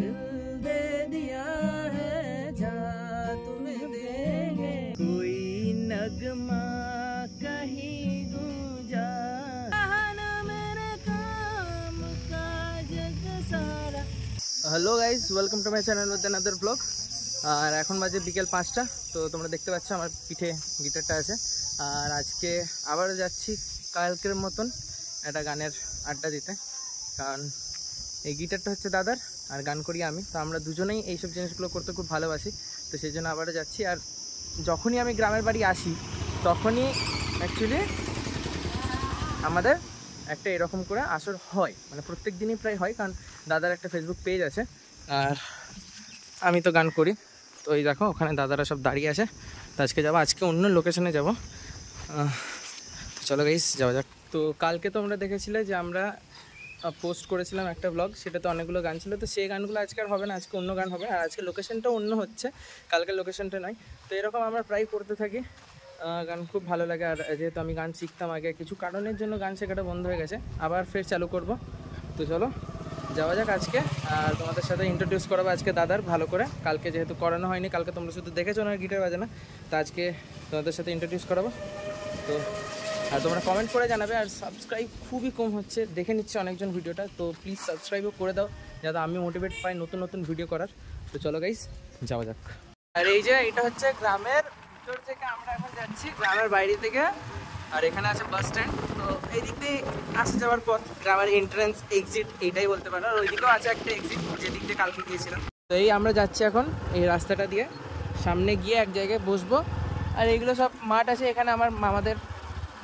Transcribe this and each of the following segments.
दिल दे दिया है जा तुम्हें देंगे कोई नगमा कहीं गूंजा मेरे काम का जग सारा। Hello guys, welcome to my channel with another vlog. আর এখন বাজে বিকেল 5টা। তো তোমরা দেখতে পাচ্ছ আমার পিঠে গিটারটা আছে। আর আজকে আবারও যাচ্ছি কালকের মতন একটা গানের আড্ডা দিতে, কারণ এই গিটারটা হচ্ছে দাদার আর গান করি আমি। তো আমরা দুজনেই এইসব জিনিসগুলো করতে খুব ভালোবাসি, তো সেই জন্য আবারও যাচ্ছি। আর যখনই আমি গ্রামের বাড়ি আসি তখনই অ্যাকচুয়ালি আমাদের একটা এরকম করে আসর হয়, মানে প্রত্যেক দিনই প্রায় হয়, কারণ দাদার একটা ফেসবুক পেজ আছে আর আমি তো গান করি। তো এই দেখো ওখানে দাদারা সব দাঁড়িয়ে আছে। তো আজকে যাবো, আজকে অন্য লোকেশনে যাবো। তো চলো গাইস যাওয়া যাক। তো কালকে তোমরা দেখেছিলে যে আমরা পোস্ট করেছিলাম একটা ব্লগ, সেটাতে অনেকগুলো গান ছিল। তো সেই গানগুলো আজকে আর হবে না, আজকে অন্য গান হবে। আর আজকে লোকেশনটাও অন্য হচ্ছে, কালকের লোকেশনটা নয়। তো এরকম আমরা প্রায় করতে থাকি, গান খুব ভালো লাগে। আর যেহেতু আমি গান শিখতাম আগে, কিছু কারণের জন্য গান শেখাটা বন্ধ হয়ে গেছে, আবার ফের চালু করব। তো চলো যাওয়া যাক আজকে। আর তোমাদের সাথে ইন্ট্রোডিউস করাবো আজকে দাদার ভালো করে। কালকে যেহেতু করানো হয়নি, কালকে তোমরা শুধু দেখেছো না গিটার বাজানো, তো আজকে তোমাদের সাথে ইন্ট্রোডিউস করাবো। তো আর তোমরা কমেন্ট করে জানাবে। আর সাবস্ক্রাইব খুবই কম হচ্ছে, দেখে নিচ্ছে অনেকজন ভিডিওটা, তো প্লিজ সাবস্ক্রাইবও করে দাও যাতে আমি মোটিভেট পাই নতুন নতুন ভিডিও করার। তো চলো গাইস যাওয়া যাক। আর এই যে এটা হচ্ছে গ্রামের ভিতর থেকে আমরা এখন যাচ্ছি গ্রামের বাইরে থেকে। আর এখানে আছে বাস স্ট্যান্ড। তো এই দিক দিয়ে আসা যাওয়ার পথ, গ্রামের এন্ট্রান্স এক্সিট এইটাই বলতে পারো। আর ওইদিকেও আছে একটা এক্সিট, যেদিক দিয়ে কালকে গিয়েছিলাম। তো এই আমরা যাচ্ছি এখন এই রাস্তাটা দিয়ে, সামনে গিয়ে এক জায়গায় বসবো। আর এইগুলো সব মাঠ আছে, এখানে আমার মামাদের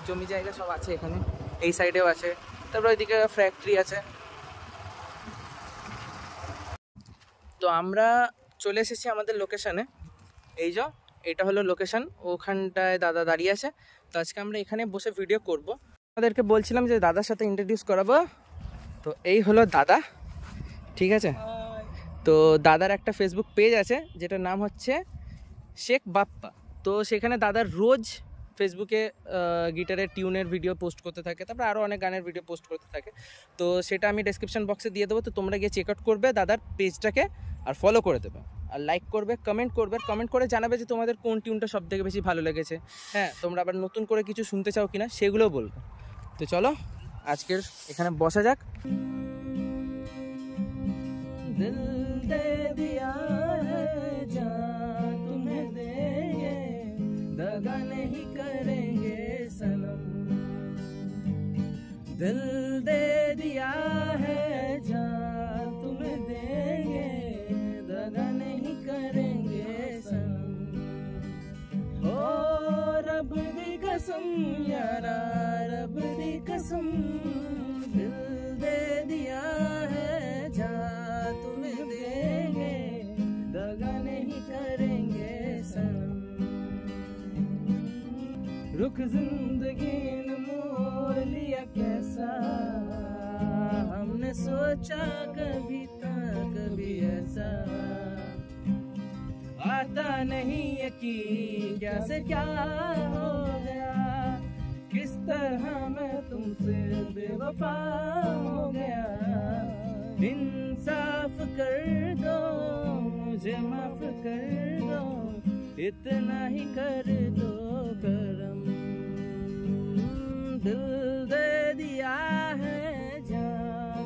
জমি জায়গা সব আছে, এখানে এই সাইডেও আছে। তারপর ওইদিকে ফ্যাক্টরি আছে। তো আমরা চলে এসেছি আমাদের লোকেশানে। এই যে এটা হলো লোকেশন, ওখানটায় দাদা দাঁড়িয়ে আছে। তো আজকে আমরা এখানে বসে ভিডিও করব। আমাদেরকে বলছিলাম যে দাদার সাথে ইন্ট্রোডিউস করাবো। তো এই হলো দাদা, ঠিক আছে। তো দাদার একটা ফেসবুক পেজ আছে যেটার নাম হচ্ছে শেখ বাপ্পা। তো সেখানে দাদার রোজ ফেসবুকে গিটারের টিউনের ভিডিও পোস্ট করতে থাকে, তারপর আরও অনেক গানের ভিডিও পোস্ট করতে থাকে। তো সেটা আমি ডেসক্রিপশন বক্সে দিয়ে দেবো। তো তোমরা গিয়ে চেক আউট করবে দাদার পেজটাকে, আর ফলো করে দেবে, আর লাইক করবে, কমেন্ট করবে। কমেন্ট করে জানাবে যে তোমাদের কোন টিউনটা সব থেকে বেশি ভালো লেগেছে। হ্যাঁ, তোমরা আবার নতুন করে কিছু শুনতে চাও কিনা সেগুলোও বলবে। তো চলো আজকের এখানে বসা যাক। দিল দে দিয়া যা तुम्हें देंगे दगा नहीं करेंगे सनम दिल दे दिया है जा तुम्हें देंगे दगा नहीं करेंगे सनम ओ रब दी कसम यारा रब दी कसम दिल दे दिया है जा तुम्हें देंगे दगा नहीं करेंगे सनम रुख जिंदगी ने मोड़ लिया कैसा हमने सोचा कभी था कभी ऐसा आता नहीं यकीन क्या से क्या हो गया किस तरह मैं तुमसे बेवफा हो गया इंसाफ कर दो मुझे माफ कर दो इतना ही कर दो करम दिल दे दिया है जा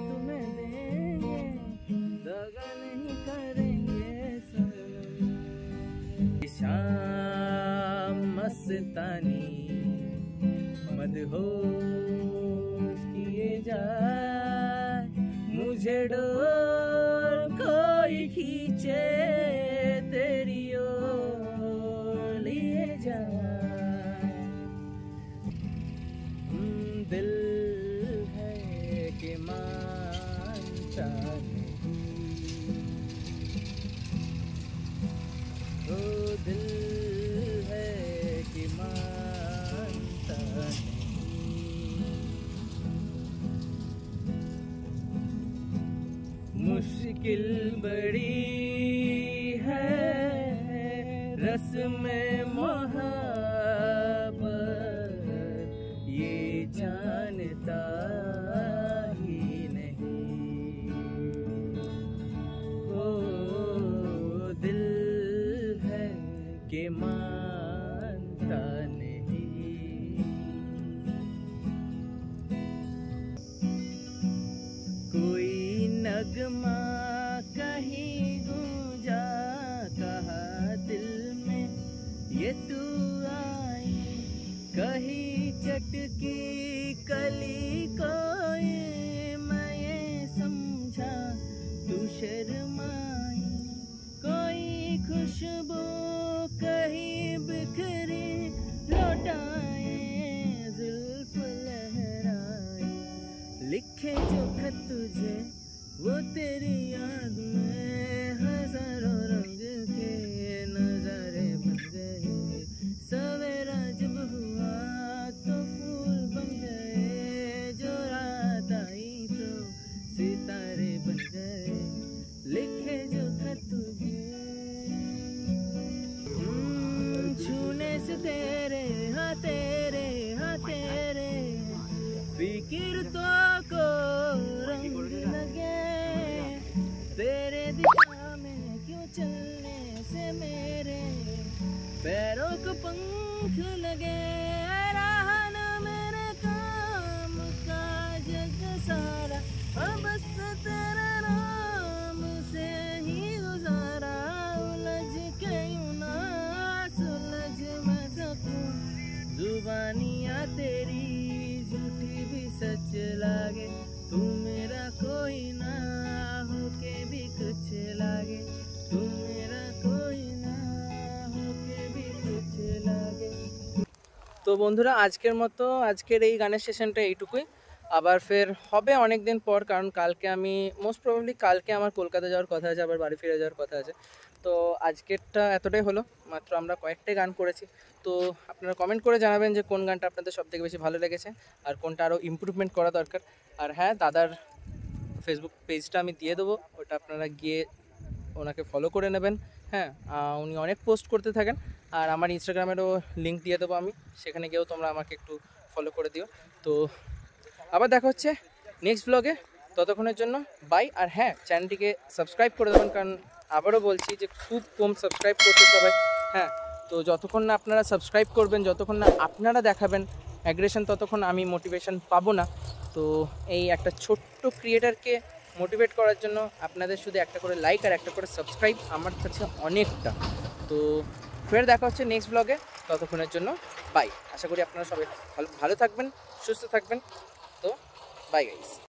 तुम्हें देंगे दगा नहीं करेंगे सनम शाम मस्तानी मदहोश किए जाए मुझे डोर कोई खींचे तेरी ओर लिए जाए दिल है कि मानता नहीं ओ दिल है कि मानता मुश्किल बड़ी है रस्म मोहब्बत ये जानता ही नहीं ओ कहीं गूंजा, कहा दिल में ये तू आई, कहीं चटकी कली कोई, मैं ये समझा तू शर्माई, कोई खुशबू कहीं बिखरी, लौटाए जुल्फ लहराए, लिखे जो खत तुझे वो तेरी याद में, हजारों रंग के नजारे बन गए, सवेरा जब हुआ तो फूल बन गए, जो रात आई तो सितारे बन गए, लिखे जो खत तुझे छूने से तेरे हाँ तेरे हाँ तेरे, फिक्र तो को रंग लगे, तेरे दिशा में क्यों चलने से मेरे पैरों को पंख लगे, रहन मेरे काम का जग सारा, अब बस तेरा नाम से ही गुजारा, उलझ के यूं ना सुलझ मैं सकूं, जुबानियाँ तेरी झूठी भी सच लागे, तू मेरा कोई ना होके भी कुछ लागे, तू मेरा कोई ना होके भी कुछ लागे। তো বন্ধুরা আজকের মতো আজকের এই গানের সেশনটা এইটুকুই, আবার ফের হবে অনেক দিন পর, কারণ কালকে আমি মোস্ট প্রবাবলি কালকে আমার কলকাতা যাওয়ার কথা আছে, আবার বাড়ি ফিরে যাওয়ার কথা আছে। তো আজকেরটা এতটাই হলো, মাত্র আমরা কয়েকটাই গান করেছি। তো আপনারা কমেন্ট করে জানাবেন যে কোন গানটা আপনাদের সবথেকে বেশি ভালো লেগেছে আর কোনটা আরও ইমপ্রুভমেন্ট করা দরকার। আর হ্যাঁ, দাদার ফেসবুক পেজটা আমি দিয়ে দেবো, ওটা আপনারা গিয়ে ওনাকে ফলো করে নেবেন। হ্যাঁ, উনি অনেক পোস্ট করতে থাকেন, আর আমার ইনস্টাগ্রামেরও লিঙ্ক দিয়ে দেবো আমি, সেখানে গিয়েও তোমরা আমাকে একটু ফলো করে দিও। তো আবার দেখা হচ্ছে নেক্সট ব্লগে, ততক্ষণের জন্য বাই। আর হ্যাঁ, চ্যানেলটিকে সাবস্ক্রাইব করে দেবেন, কারণ আবারও বলছি যে খুব কম সাবস্ক্রাইব করতে সবাই। হ্যাঁ, তো যতক্ষণ না আপনারা সাবস্ক্রাইব করবেন, যতক্ষণ না আপনারা দেখাবেন অ্যাগ্রেশন, ততক্ষণ আমি মোটিভেশন পাবো না। তো এই একটা ছোট্ট ক্রিয়েটারকে মোটিভেট করার জন্য আপনাদের শুধু একটা করে লাইক আর একটা করে সাবস্ক্রাইব আমার কাছে অনেকটা। তো ফের দেখা হচ্ছে নেক্সট ব্লগে, ততক্ষণের জন্য বাই। আশা করি আপনারা সবাই ভালো থাকবেন, সুস্থ থাকবেন। তো বাই গাইস।